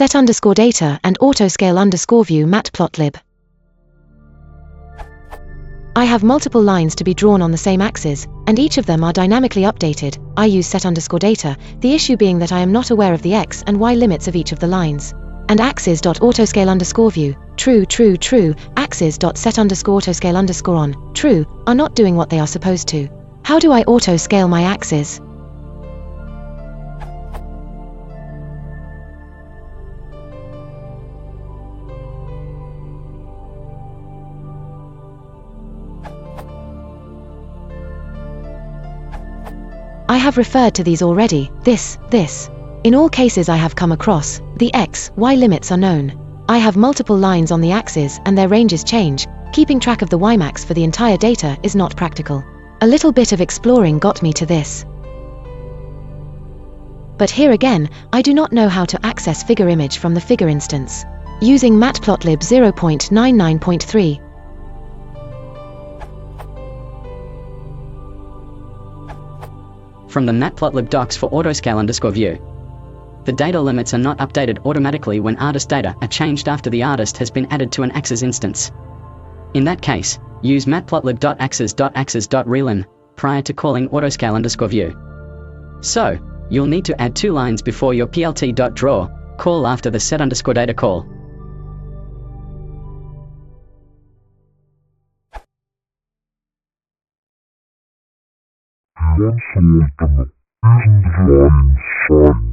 set_data and autoscale_view Matplotlib. I have multiple lines to be drawn on the same axis, and each of them are dynamically updated. I use set_data, the issue being that I am not aware of the x and y limits of each of the lines. And axis.autoscale_view, true, axis.set_autoscale_on, true, are not doing what they are supposed to. How do I auto-scale my axis? I have referred to these already, this. In all cases I have come across, the x, y limits are known. I have multiple lines on the axis and their ranges change. Keeping track of the ymax for the entire data is not practical. A little bit of exploring got me to this. But here again, I do not know how to access figure image from the figure instance. Using Matplotlib 0.99.3. From the Matplotlib docs for autoscale_view. The data limits are not updated automatically when artist data are changed after the artist has been added to an axis instance. In that case, use matplotlib.axis.axis.relim prior to calling autoscale_view. So, you'll need to add 2 lines before your plt.draw call after the set_data call. Once all the lines shine.